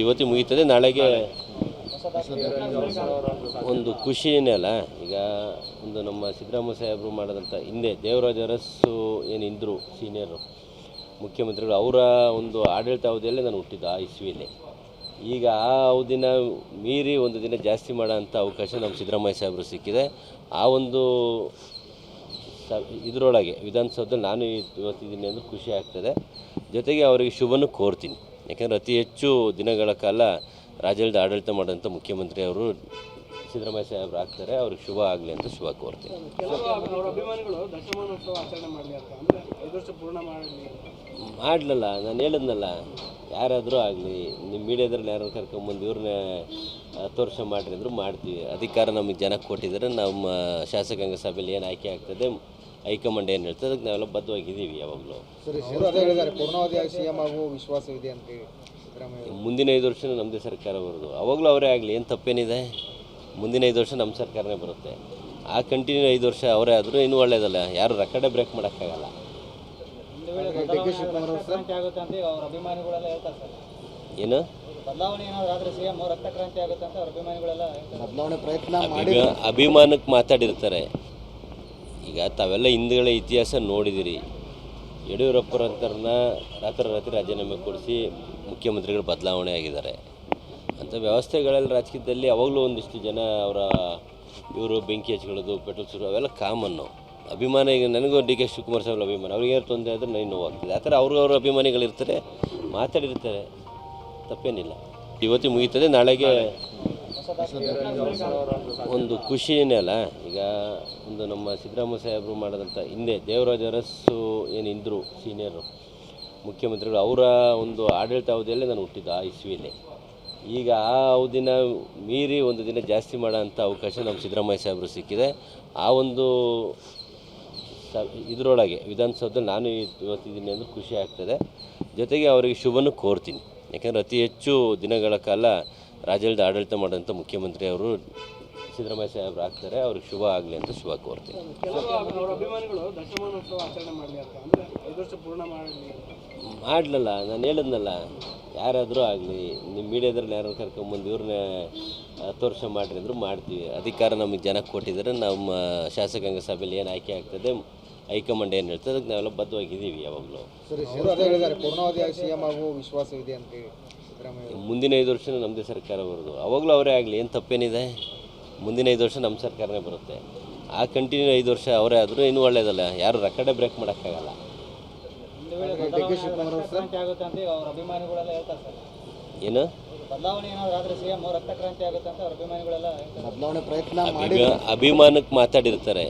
ಇವತ್ತು ಮುಗೀತದೆ, ನಾಳೆಗೆ ಒಂದು ಖುಷಿನೇ ಅಲ್ಲ. ಈಗ ಒಂದು ನಮ್ಮ ಸಿದ್ದರಾಮಯ್ಯ ಸಾಹೇಬರು ಮಾಡೋದಂಥ ಹಿಂದೆ ದೇವರಾಜ ಅರಸು ಏನಿದ್ರು ಸೀನಿಯರು ಮುಖ್ಯಮಂತ್ರಿಗಳು, ಅವರ ಒಂದು ಆಡಳಿತ ಅವಧಿಯಲ್ಲೇ ನಾನು ಹುಟ್ಟಿದ್ದು ಆ ಇಸ್ವಿಯಲ್ಲಿ. ಈಗ ಆ ಅವಧಿನ ಮೀರಿ ಒಂದು ದಿನ ಜಾಸ್ತಿ ಮಾಡೋಂಥ ಅವಕಾಶ ನಮ್ಮ ಸಿದ್ದರಾಮಯ್ಯ ಸಾಹೇಬರು ಸಿಕ್ಕಿದೆ. ಆ ಒಂದು ಇದರೊಳಗೆ ವಿಧಾನಸೌಧದಲ್ಲಿ ನಾನು ಇವತ್ತಿದ್ದೀನಿ ಅಂದರೆ ಖುಷಿ ಆಗ್ತದೆ. ಜೊತೆಗೆ ಅವರಿಗೆ ಶುಭನೂ ಕೋರ್ತೀನಿ. ಯಾಕೆಂದರೆ ಅತಿ ಹೆಚ್ಚು ದಿನಗಳ ಕಾಲ ರಾಜ್ಯದ ಆಡಳಿತ ಮಾಡೋಂಥ ಮುಖ್ಯಮಂತ್ರಿ ಅವರು ಸಿದ್ದರಾಮಯ್ಯ ಸಾಹೇಬರು ಆಗ್ತಾರೆ. ಅವ್ರಿಗೆ ಶುಭ ಆಗಲಿ ಅಂತ ಶುಭ ಕೋರ್ತೀನಿ. ಮಾಡಲಲ್ಲ, ನಾನು ಹೇಳಿದ್ನಲ್ಲ, ಯಾರಾದರೂ ಆಗಲಿ ನಿಮ್ಮ ಮೀಡಿಯಾದ್ರಲ್ಲಿ ಯಾರು ಕರ್ಕೊಂಬಂದು ಇವ್ರನ್ನ 10 ವರ್ಷ ಮಾಡಿರಿ ಅಂದರೂ ಮಾಡ್ತೀವಿ. ಅಧಿಕಾರ ನಮಗೆ ಜನ ಕೊಟ್ಟಿದ್ದಾರೆ. ನಮ್ಮ ಶಾಸಕಾಂಗ ಸಭೆಯಲ್ಲಿ ಏನು ಆಯ್ಕೆ ಆಗ್ತದೆ, ಹೈಕಮಾಂಡ್ ಏನು ಹೇಳ್ತದೆ, ಅದಕ್ಕೆ ನಾವೆಲ್ಲ ಬದ್ಧವಾಗಿದ್ದೀವಿ ಯಾವಾಗಲೂ. ಮುಂದಿನ 5 ವರ್ಷ ನಮ್ಮದೇ ಸರ್ಕಾರ ಬರೋದು, ಅವಾಗಲೂ ಅವರೇ ಆಗಲಿ, ಏನು ತಪ್ಪೇನಿದೆ. ಮುಂದಿನ 5 ವರ್ಷ ನಮ್ಮ ಸರ್ಕಾರನೇ ಬರುತ್ತೆ. ಆ ಕಂಟಿನ್ಯೂ 5 ವರ್ಷ ಅವರೇ ಆದರೂ ಇನ್ನೂ ಒಳ್ಳೆಯದಲ್ಲ. ಯಾರು ರೆಕಾರ್ಡೇ ಬ್ರೇಕ್ ಮಾಡೋಕ್ಕಾಗಲ್ಲ. ಏನು ಅಭಿಮಾನಕ್ಕೆ ಮಾತಾಡಿರ್ತಾರೆ. ಈಗ ತಾವೆಲ್ಲ ಹಿಂದುಗಳ ಇತಿಹಾಸ ನೋಡಿದಿರಿ. ಯಡಿಯೂರಪ್ಪರಂತರನ್ನ ರಾತ್ರಿ ರಾಜೀನಾಮೆ ಕೊಡಿಸಿ ಮುಖ್ಯಮಂತ್ರಿಗಳು ಬದಲಾವಣೆ ಆಗಿದ್ದಾರೆ. ಅಂಥ ವ್ಯವಸ್ಥೆಗಳಲ್ಲಿ ರಾಜಕೀಯದಲ್ಲಿ ಅವಾಗಲೂ ಒಂದಿಷ್ಟು ಜನ ಇವರು ಬೆಂಕಿ ಹಚ್ಕೊಳ್ಳೋದು, ಪೆಟ್ರೋಲ್ ಸುರು, ಅವೆಲ್ಲ ಕಾಮನ್ನು. ಅಭಿಮಾನ ಈಗ ನನಗೂ ಡಿ ಕೆ ಶಿವಕುಮಾರ್ ಸಾಹೇಬ್ ಅಭಿಮಾನ, ಅವ್ರಿಗೆ ಏನು ತೊಂದರೆ ಆದರೆ ನನಗೆ ನೋವಾಗ್ತದೆ. ಆ ಥರ ಅವ್ರ ಅಭಿಮಾನಿಗಳಿರ್ತಾರೆ, ಮಾತಾಡಿರ್ತಾರೆ, ತಪ್ಪೇನಿಲ್ಲ. ಇವತ್ತು ಮುಗೀತದೆ, ನಾಳೆಗೆ ಒಂದು ಖುಷಿನೇ ಅಲ್ಲ. ಈಗ ಒಂದು ನಮ್ಮ ಸಿದ್ದರಾಮಯ್ಯ ಸಾಹೇಬರು ಮಾಡೋದಂಥ ಹಿಂದೆ ದೇವರಾಜ ಅರಸು ಏನಿದ್ರು ಸೀನಿಯರು ಮುಖ್ಯಮಂತ್ರಿಗಳು, ಅವರ ಒಂದು ಆಡಳಿತ ಅವಧಿಯಲ್ಲೇ ನಾನು ಹುಟ್ಟಿದ್ದು ಆ ಇಸ್ವಿಯಲ್ಲಿ. ಈಗ ಆ ಅವಧಿನ ಮೀರಿ ಒಂದು ದಿನ ಜಾಸ್ತಿ ಮಾಡೋಂಥ ಅವಕಾಶ ನಮ್ಮ ಸಿದ್ದರಾಮಯ್ಯ ಸಾಹೇಬರು ಸಿಕ್ಕಿದೆ. ಆ ಒಂದು ಇದರೊಳಗೆ ವಿಧಾನಸೌಧದಲ್ಲಿ ನಾನು ಇವತ್ತಿದ್ದೀನಿ ಅಂದರೆ ಖುಷಿ ಆಗ್ತದೆ. ಜೊತೆಗೆ ಅವರಿಗೆ ಶುಭನೂ ಕೋರ್ತೀನಿ. ಯಾಕೆಂದರೆ ಅತಿ ಹೆಚ್ಚು ದಿನಗಳ ಕಾಲ ರಾಜ್ಯದ ಆಡಳಿತ ಮಾಡೋಂಥ ಮುಖ್ಯಮಂತ್ರಿ ಅವರು ಸಿದ್ದರಾಮಯ್ಯ ಸಾಹೇಬರು ಆಗ್ತಾರೆ. ಅವ್ರಿಗೆ ಶುಭ ಆಗಲಿ ಅಂತ ಶುಭ ಕೋರ್ತೀನಿ. ಮಾಡಲಲ್ಲ, ನಾನು ಹೇಳಿದ್ನಲ್ಲ, ಯಾರಾದರೂ ಆಗಲಿ ನಿಮ್ಮ ಮೀಡಿಯಾದ್ರಲ್ಲಿ ಯಾರು ಕರ್ಕೊಂಬಂದು ಇವ್ರನ್ನ 10 ವರ್ಷ ಮಾಡಿರಿ ಅಂದರೂ ಮಾಡ್ತೀವಿ. ಅಧಿಕಾರ ನಮಗೆ ಜನ ಕೊಟ್ಟಿದ್ದಾರೆ. ನಮ್ಮ ಶಾಸಕಾಂಗ ಸಭೆಯಲ್ಲಿ ಏನು ಆಯ್ಕೆ ಆಗ್ತದೆ, ಹೈಕಮಾಂಡ್ ಏನು ಹೇಳ್ತದೆ, ಅದಕ್ಕೆ ನಾವೆಲ್ಲ ಬದ್ಧವಾಗಿದ್ದೀವಿ ಯಾವಾಗಲೂ. ಮುಂದಿನ 5 ವರ್ಷ ನಮ್ಮದೇ ಸರ್ಕಾರ ಬರೋದು, ಅವಾಗಲೂ ಅವರೇ ಆಗಲಿ, ಏನು ತಪ್ಪೇನಿದೆ. ಮುಂದಿನ 5 ವರ್ಷ ನಮ್ಮ ಸರ್ಕಾರನೇ ಬರುತ್ತೆ. ಆ ಕಂಟಿನ್ಯೂ 5 ವರ್ಷ ಅವರೇ ಆದರೂ ಇನ್ನೂ ಒಳ್ಳೆಯದಲ್ಲ. ಯಾರು ರೆಕಾರ್ಡೇ ಬ್ರೇಕ್ ಮಾಡೋಕ್ಕಾಗಲ್ಲ. ಏನು ಅಭಿಮಾನಕ್ಕೆ ಮಾತಾಡಿರ್ತಾರೆ.